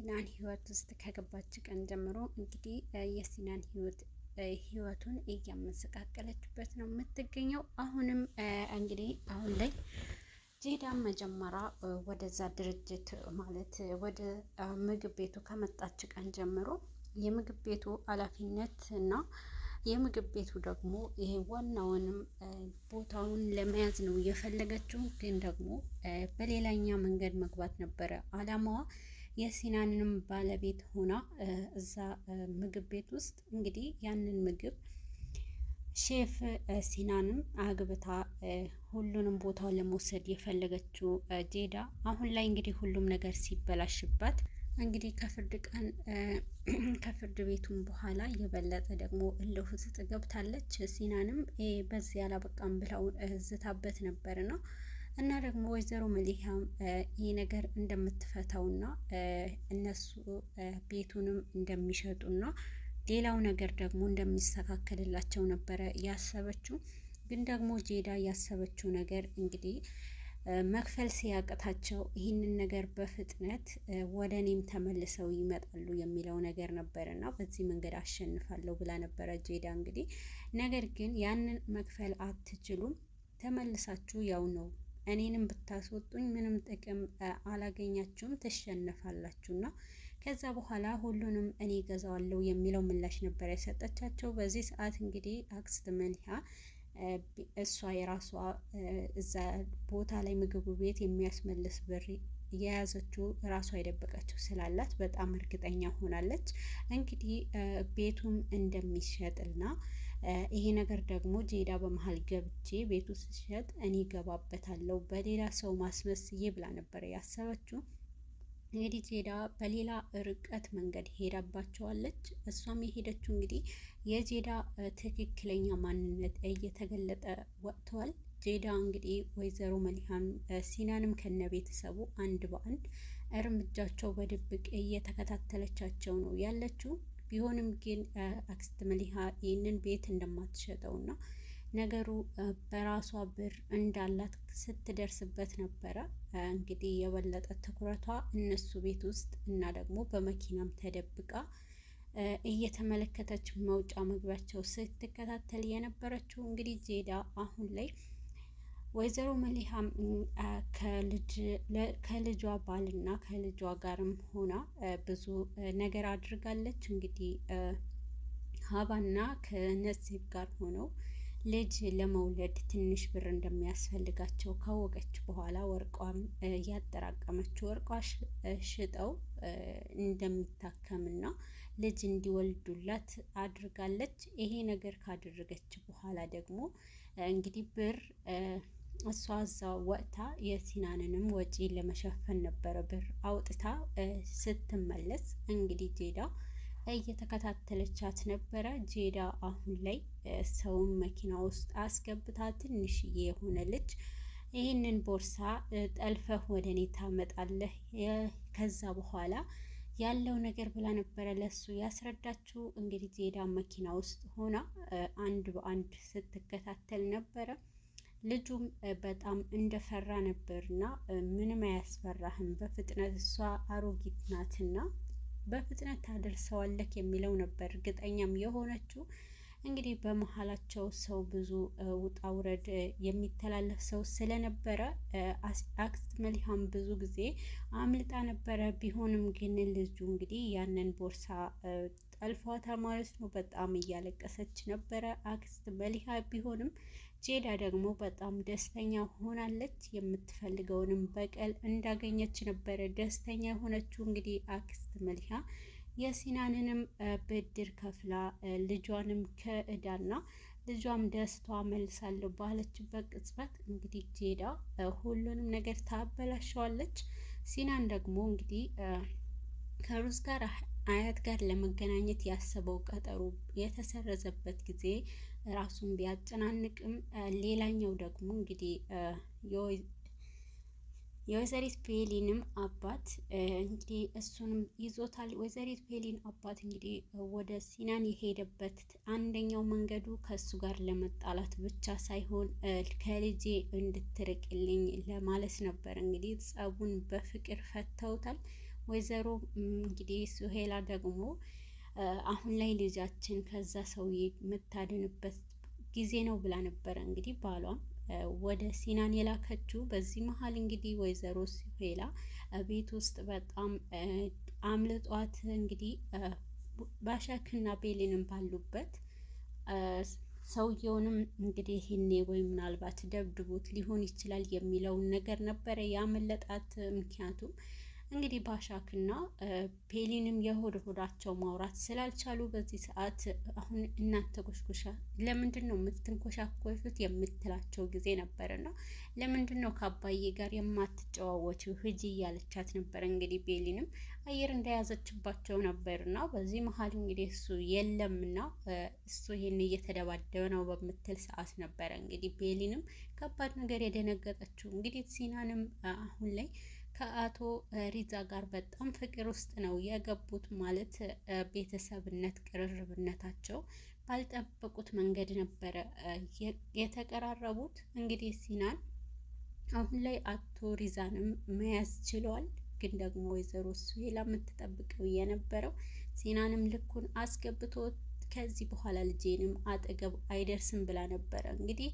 በሲናን ህይወት ውስጥ ከገባች ቀን ጀምሮ እንግዲህ የሲናን ህይወቱን እያመሰቃቀለችበት ነው የምትገኘው። አሁንም እንግዲህ አሁን ላይ ጄዳን መጀመሪያ ወደዛ ድርጅት ማለት ወደ ምግብ ቤቱ ከመጣች ቀን ጀምሮ የምግብ ቤቱ ኃላፊነት እና የምግብ ቤቱ ደግሞ ይሄ ዋናውንም ቦታውን ለመያዝ ነው የፈለገችው። ግን ደግሞ በሌላኛ መንገድ መግባት ነበረ አላማዋ። የሲናንንም ባለቤት ሆና እዛ ምግብ ቤት ውስጥ እንግዲህ ያንን ምግብ ሼፍ ሲናንም አግብታ ሁሉንም ቦታው ለመውሰድ የፈለገችው ጄዳ አሁን ላይ እንግዲህ ሁሉም ነገር ሲበላሽባት እንግዲህ ከፍርድ ቤቱም በኋላ የበለጠ ደግሞ እልህ ውስጥ ገብታለች። ሲናንም በዚህ አላበቃም ብለው ዝታበት ነበርና እና ደግሞ ወይዘሮ መሊሃም ይህ ነገር እንደምትፈታውና እነሱ ቤቱንም እንደሚሸጡና ሌላው ነገር ደግሞ እንደሚስተካከልላቸው ነበረ ያሰበችው። ግን ደግሞ ጄዳ ያሰበችው ነገር እንግዲህ መክፈል ሲያቅታቸው ይህንን ነገር በፍጥነት ወደ እኔም ተመልሰው ይመጣሉ የሚለው ነገር ነበር እና በዚህ መንገድ አሸንፋለሁ ብላ ነበረ ጄዳ እንግዲህ። ነገር ግን ያንን መክፈል አትችሉም፣ ተመልሳችሁ ያው ነው እኔንም ብታስወጡኝ ምንም ጥቅም አላገኛችሁም፣ ትሸነፋላችሁና ከዛ በኋላ ሁሉንም እኔ ገዛዋለሁ የሚለው ምላሽ ነበር የሰጠቻቸው። በዚህ ሰዓት እንግዲህ አክስት መሊሃ እሷ የራሷ እዛ ቦታ ላይ ምግቡ ቤት የሚያስመልስ ብር የያዘችው ራሷ የደበቀችው ስላላት በጣም እርግጠኛ ሆናለች። እንግዲህ ቤቱም እንደሚሸጥና ይሄ ነገር ደግሞ ጄዳ በመሀል ገብቼ ቤቱ ሲሸጥ እኔ ገባበታለሁ በሌላ ሰው ማስመስዬ ብላ ነበር ያሰበችው። እንግዲህ ጄዳ በሌላ ርቀት መንገድ ሄዳባቸዋለች። እሷም የሄደችው እንግዲህ የጄዳ ትክክለኛ ማንነት እየተገለጠ ወጥተዋል። ጄዳ እንግዲህ ወይዘሮ መሊሃን ሲናንም ከነ ቤተሰቡ አንድ በአንድ እርምጃቸው በድብቅ እየተከታተለቻቸው ነው ያለችው። ቢሆንም ግን አክስት መሊሃ ይህንን ቤት እንደማትሸጠውና ነገሩ በራሷ ብር እንዳላት ስትደርስበት ነበረ እንግዲህ የበለጠ ትኩረቷ እነሱ ቤት ውስጥ እና ደግሞ በመኪናም ተደብቃ እየተመለከተች መውጫ መግቢያቸው ስትከታተል የነበረችው። እንግዲህ ጄዳ አሁን ላይ ወይዘሮ መሊሃም ከልጇ ባልና ከልጇ ጋርም ሆና ብዙ ነገር አድርጋለች። እንግዲህ ሀባና ከነሲብ ጋር ሆነው ልጅ ለመውለድ ትንሽ ብር እንደሚያስፈልጋቸው ካወቀች በኋላ ወርቋም ያጠራቀመችው ወርቋ ሽጠው እንደሚታከምና ልጅ እንዲወልዱላት አድርጋለች። ይሄ ነገር ካደረገች በኋላ ደግሞ እንግዲህ ብር እሷ እዛ ወጥታ የሲናንንም ወጪ ለመሸፈን ነበረ ብር አውጥታ ስትመለስ እንግዲህ ጄዳ እየተከታተለቻት ነበረ። ጄዳ አሁን ላይ ሰውን መኪና ውስጥ አስገብታ ትንሽዬ የሆነ ልጅ ይህንን ቦርሳ ጠልፈህ ወደ እኔ ታመጣለህ ከዛ በኋላ ያለው ነገር ብላ ነበረ ለሱ ያስረዳችው። እንግዲህ ጄዳ መኪና ውስጥ ሆና አንድ በአንድ ስትከታተል ነበረ። ልጁም በጣም እንደፈራ ነበርና ምንም አያስፈራህም፣ በፍጥነት እሷ አሮጊት ናትና በፍጥነት ታደርሰዋለክ የሚለው ነበር እርግጠኛም የሆነችው። እንግዲህ በመሀላቸው ሰው ብዙ ውጣ ውረድ የሚተላለፍ ሰው ስለነበረ አክስት መሊሃም ብዙ ጊዜ አምልጣ ነበረ። ቢሆንም ግን ልጁ እንግዲህ ያንን ቦርሳ ጠልፏታል ማለት ነው። በጣም እያለቀሰች ነበረ አክስት መሊሃ። ቢሆንም ጄዳ ደግሞ በጣም ደስተኛ ሆናለች። የምትፈልገውንም በቀል እንዳገኘች ነበረ ደስተኛ የሆነችው። እንግዲህ አክስት መሊሃ የሲናንንም ብድር ከፍላ ልጇንም ከእዳና ልጇም ደስቷ መልሳለሁ ባለችበት ቅጽበት እንግዲህ ጄዳ ሁሉንም ነገር ታበላሸዋለች። ሲናን ደግሞ እንግዲህ ከሩዝ ጋር አያት ጋር ለመገናኘት ያሰበው ቀጠሮ የተሰረዘበት ጊዜ ራሱን ቢያጨናንቅም ሌላኛው ደግሞ እንግዲህ የወይዘሪት ፔሊንም አባት እንግዲህ እሱንም ይዞታል። ወይዘሪት ፔሊን አባት እንግዲህ ወደ ሲናን የሄደበት አንደኛው መንገዱ ከሱ ጋር ለመጣላት ብቻ ሳይሆን ከልጄ እንድትርቅልኝ ለማለት ነበር። እንግዲህ ጸቡን በፍቅር ፈተውታል። ወይዘሮ እንግዲህ ሱሄላ ደግሞ አሁን ላይ ልጃችን ከዛ ሰውዬ የምታድንበት ጊዜ ነው ብላ ነበረ እንግዲህ ባሏም ወደ ሲናን የላከችው። በዚህ መሀል እንግዲህ ወይዘሮ ሱሄላ ቤት ውስጥ በጣም አምልጧት እንግዲህ ባሻክና ቤሊንም ባሉበት ሰውየውንም እንግዲህ ይሄኔ ወይ ምናልባት ደብድቦት ሊሆን ይችላል የሚለውን ነገር ነበረ ያመለጣት። ምክንያቱም እንግዲህ ባሻክና ፔሊንም የሆድ ሆዳቸው ማውራት ስላልቻሉ በዚህ ሰዓት አሁን እናንተ ኮሽኮሻ ለምንድን ነው የምትንኮሻኮሹት የምትላቸው ጊዜ ነበርና ለምንድን ነው ከአባዬ ጋር የማትጨዋወችው ሂጂ እያለቻት ነበር። እንግዲህ ቤሊንም አየር እንደያዘችባቸው ነበርና በዚህ መሀል እንግዲህ እሱ የለምና እሱ ይሄን እየተደባደበ ነው በምትል ሰዓት ነበረ እንግዲህ ቤሊንም ከባድ ነገር የደነገጠችው። እንግዲህ ሲናንም አሁን ላይ ከአቶ ሪዛ ጋር በጣም ፍቅር ውስጥ ነው የገቡት። ማለት ቤተሰብነት ቅርርብነታቸው ባልጠበቁት መንገድ ነበረ የተቀራረቡት። እንግዲህ ሲናን አሁን ላይ አቶ ሪዛንም መያዝ ችለዋል። ግን ደግሞ ወይዘሮ ሱሄላ የምትጠብቀው የነበረው ሲናንም ልኩን አስገብቶ ከዚህ በኋላ ልጄንም አጠገብ አይደርስም ብላ ነበረ። እንግዲህ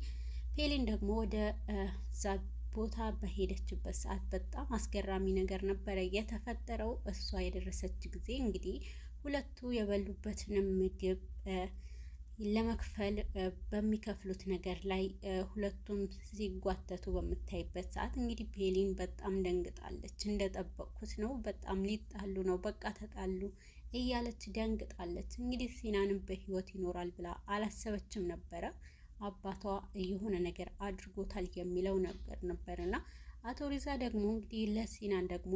ፔሊን ደግሞ ወደ ዛ ቦታ በሄደችበት ሰዓት በጣም አስገራሚ ነገር ነበረ የተፈጠረው። እሷ የደረሰች ጊዜ እንግዲህ ሁለቱ የበሉበትንም ምግብ ለመክፈል በሚከፍሉት ነገር ላይ ሁለቱም ሲጓተቱ በምታይበት ሰዓት እንግዲህ ፔሊን በጣም ደንግጣለች። እንደጠበቅኩት ነው፣ በጣም ሊጣሉ ነው፣ በቃ ተጣሉ እያለች ደንግጣለች። እንግዲህ ሲናንም በህይወት ይኖራል ብላ አላሰበችም ነበረ። አባቷ የሆነ ነገር አድርጎታል የሚለው ነገር ነበርና አቶ ሪዛ ደግሞ እንግዲህ ለሲናን ደግሞ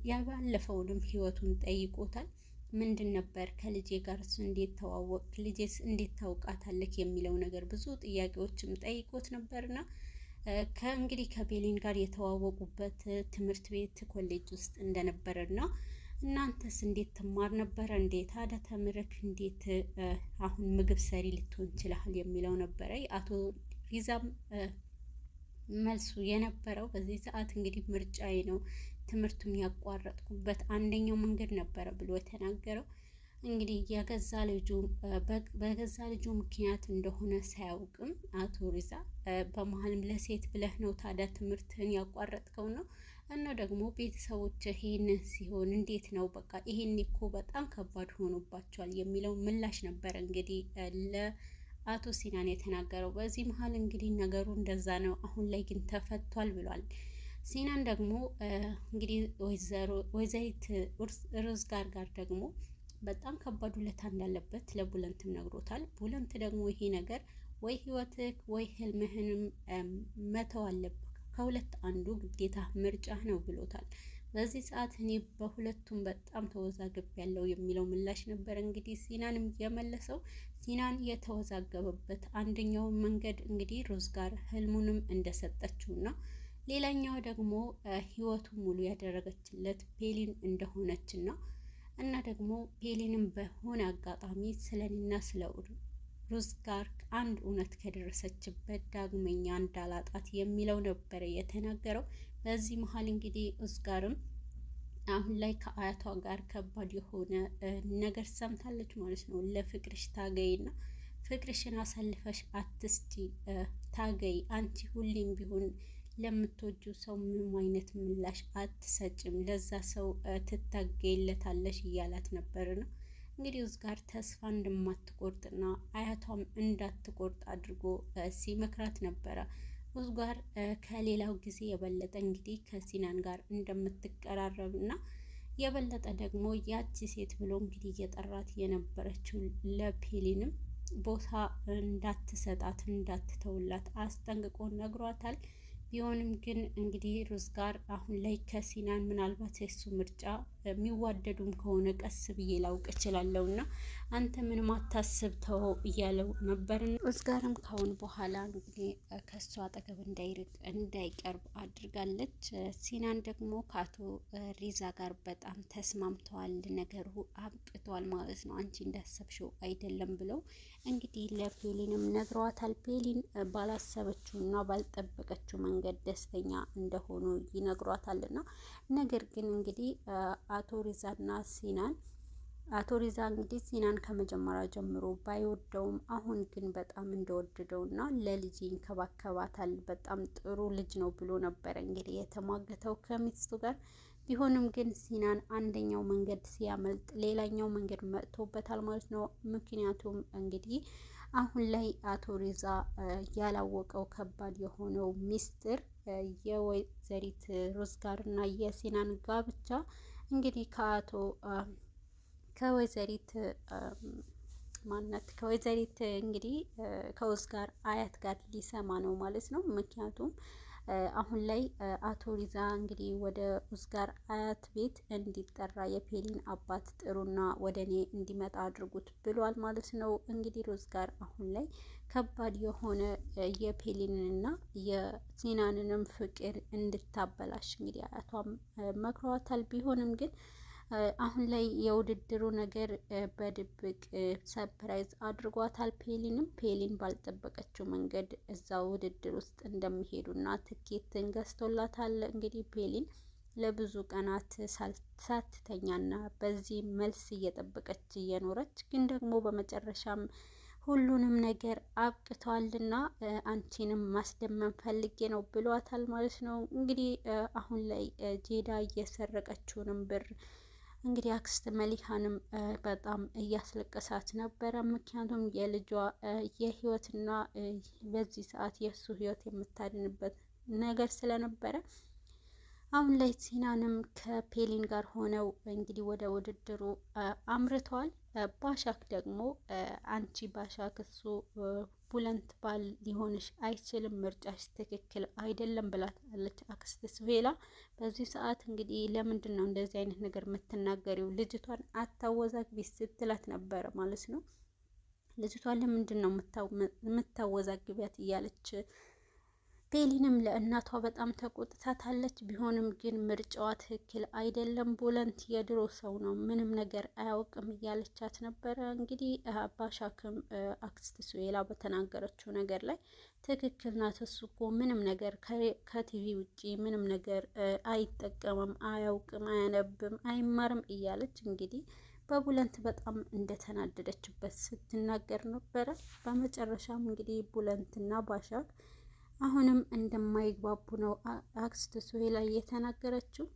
የባለፈውንም ህይወቱን ጠይቆታል። ምንድን ነበር ከልጄ ጋር እሱ እንዴት ተዋወቅ፣ ልጄስ እንዴት ታውቃታለህ የሚለው ነገር ብዙ ጥያቄዎችም ጠይቆት ነበርና ከእንግዲህ ከቤሊን ጋር የተዋወቁበት ትምህርት ቤት ኮሌጅ ውስጥ እንደነበረና እናንተስ እንዴት ትማር ነበረ እንዴት ታዲያ ተምረክ እንዴት አሁን ምግብ ሰሪ ልትሆን ይችላል የሚለው ነበረ አቶ ሪዛም መልሱ የነበረው። በዚህ ሰዓት እንግዲህ ምርጫዬ ነው ትምህርቱን ያቋረጥኩበት አንደኛው መንገድ ነበረ ብሎ የተናገረው። እንግዲህ በገዛ ልጁ ምክንያት እንደሆነ ሳያውቅም አቶ ሪዛ በመሀልም ለሴት ብለህ ነው ታዲያ ትምህርትን ያቋረጥከው ነው እና ደግሞ ቤተሰቦች ይሄን ሲሆን እንዴት ነው በቃ ይሄን እኮ በጣም ከባድ ሆኖባቸዋል የሚለው ምላሽ ነበረ እንግዲህ ለአቶ ሲናን የተናገረው። በዚህ መሀል እንግዲህ ነገሩ እንደዛ ነው፣ አሁን ላይ ግን ተፈቷል ብሏል። ሲናን ደግሞ እንግዲህ ወይዘሪት ሩዝ ጋር ደግሞ በጣም ከባድ ውለታ እንዳለበት ለቡለንትም ነግሮታል። ቡለንት ደግሞ ይሄ ነገር ወይ ህይወትህ ወይ ህልምህንም መተው አለብህ፣ ከሁለት አንዱ ግዴታ ምርጫ ነው ብሎታል። በዚህ ሰዓት እኔ በሁለቱም በጣም ተወዛግብ ያለው የሚለው ምላሽ ነበር እንግዲህ ሲናንም የመለሰው። ሲናን የተወዛገበበት አንደኛው መንገድ እንግዲህ ሩዝ ጋር ህልሙንም እንደሰጠችውና ሌላኛው ደግሞ ህይወቱ ሙሉ ያደረገችለት ፔሊን እንደሆነችና እና ደግሞ ፔሊንም በሆነ አጋጣሚ ስለኔና ስለ ሩዝ ጋር አንድ እውነት ከደረሰችበት ዳግመኛ እንዳላጣት የሚለው ነበረ የተናገረው። በዚህ መሀል እንግዲህ ሩዝ ጋርም አሁን ላይ ከአያቷ ጋር ከባድ የሆነ ነገር ሰምታለች ማለት ነው። ለፍቅርሽ ታገይና ፍቅርሽን አሳልፈሽ አትስጪ፣ ታገይ፣ አንቺ ሁሌም ቢሆን ለምትወጁ ሰው ምንም አይነት ምላሽ አትሰጭም፣ ለዛ ሰው ትታገይለታለሽ እያላት ነበር ነው እንግዲህ ሩዝ ጋር ተስፋ እንደማትቆርጥና አያቷም እንዳትቆርጥ አድርጎ ሲመክራት ነበረ። ሩዝ ጋር ከሌላው ጊዜ የበለጠ እንግዲህ ከሲናን ጋር እንደምትቀራረብና የበለጠ ደግሞ ያቺ ሴት ብሎ እንግዲህ እየጠራት የነበረችው ለፔሊንም ቦታ እንዳትሰጣት እንዳትተውላት አስጠንቅቆ ነግሯታል። ቢሆንም ግን እንግዲህ ሩዝ ጋር አሁን ላይ ከሲናን ምናልባት የሱ ምርጫ የሚዋደዱም ከሆነ ቀስ ብዬ ላውቅ እችላለሁ እና አንተ ምንም አታስብ ተወው እያለው ነበር። ሩዝ ጋርም ካሁን በኋላ እንግዲህ ከሱ አጠገብ እንዳይርቅ እንዳይቀርብ አድርጋለች። ሲናን ደግሞ ከአቶ ሪዛ ጋር በጣም ተስማምተዋል፣ ነገሩ አብቅተዋል ማለት ነው፣ አንቺ እንዳሰብሽው አይደለም ብለው እንግዲህ ለፔሊንም ነግረዋታል። ፔሊን ባላሰበችው እና ባልጠበቀችው መንገድ ደስተኛ እንደሆኑ ይነግሯታልና ነገር ግን እንግዲህ አቶ ሪዛና ሲናን። አቶ ሪዛ እንግዲህ ሲናን ከመጀመሪያ ጀምሮ ባይወደውም አሁን ግን በጣም እንደወደደውና ለልጅ ይንከባከባታል በጣም ጥሩ ልጅ ነው ብሎ ነበረ እንግዲህ የተሟገተው ከሚስቱ ጋር። ቢሆንም ግን ሲናን አንደኛው መንገድ ሲያመልጥ ሌላኛው መንገድ መጥቶበታል ማለት ነው። ምክንያቱም እንግዲህ አሁን ላይ አቶ ሪዛ ያላወቀው ከባድ የሆነው ሚስጥር የወይዘሪት ሮዝ ጋር እና የሲናን ጋብቻ እንግዲህ ከወይዘሪት እንግዲህ ከውዝ ጋር አያት ጋር ሊሰማ ነው ማለት ነው። ምክንያቱም አሁን ላይ አቶ ሪዛ እንግዲህ ወደ ውዝ ጋር አያት ቤት እንዲጠራ የፔሊን አባት ጥሩና ወደ እኔ እንዲመጣ አድርጉት ብሏል ማለት ነው። እንግዲህ ሮዝ ጋር አሁን ላይ ከባድ የሆነ የፔሊንንና የሲናንንም ፍቅር እንድታበላሽ እንግዲህ አያቷም መክሯታል። ቢሆንም ግን አሁን ላይ የውድድሩ ነገር በድብቅ ሰፕራይዝ አድርጓታል። ፔሊን ባልጠበቀችው መንገድ እዛ ውድድር ውስጥ እንደሚሄዱና ትኬትን ገዝቶላታል። እንግዲህ ፔሊን ለብዙ ቀናት ሳትተኛና በዚህ መልስ እየጠበቀች እየኖረች ግን ደግሞ በመጨረሻም ሁሉንም ነገር አብቅቷልና አንቺንም ማስደመም ፈልጌ ነው ብሏታል ማለት ነው። እንግዲህ አሁን ላይ ጄዳ እየሰረቀችውንም ብር እንግዲህ አክስት መሊሃንም በጣም እያስለቀሳት ነበረ። ምክንያቱም የልጇ የህይወትና በዚህ ሰዓት የእሱ ህይወት የምታድንበት ነገር ስለነበረ አሁን ላይ ሲናንም ከፔሊን ጋር ሆነው እንግዲህ ወደ ውድድሩ አምርተዋል። ባሻክ ደግሞ አንቺ ባሻክ እሱ ቡለንት ባል ሊሆንሽ አይችልም፣ ምርጫሽ ትክክል አይደለም ብላታለች አክስት ሱሄላ። በዚህ ሰዓት እንግዲህ ለምንድን ነው እንደዚህ አይነት ነገር የምትናገሪው? ልጅቷን አታወዛግቢ ስትላት ነበረ ማለት ነው። ልጅቷን ለምንድን ነው የምታወዛግቢያት እያለች ፔሊንም ለእናቷ በጣም ተቆጥታታለች። ቢሆንም ግን ምርጫዋ ትክክል አይደለም፣ ቡለንት የድሮ ሰው ነው፣ ምንም ነገር አያውቅም እያለቻት ነበረ። እንግዲህ ባሻክም አክስት ሱሄላ በተናገረችው ነገር ላይ ትክክል ናት፣ እሱ እኮ ምንም ነገር ከቲቪ ውጪ ምንም ነገር አይጠቀምም፣ አያውቅም፣ አያነብም፣ አይማርም እያለች እንግዲህ በቡለንት በጣም እንደተናደደችበት ስትናገር ነበረ። በመጨረሻም እንግዲህ ቡለንትና ባሻክ አሁንም እንደማይግባቡ ነው አክስት ሱሄላ የተናገረችው።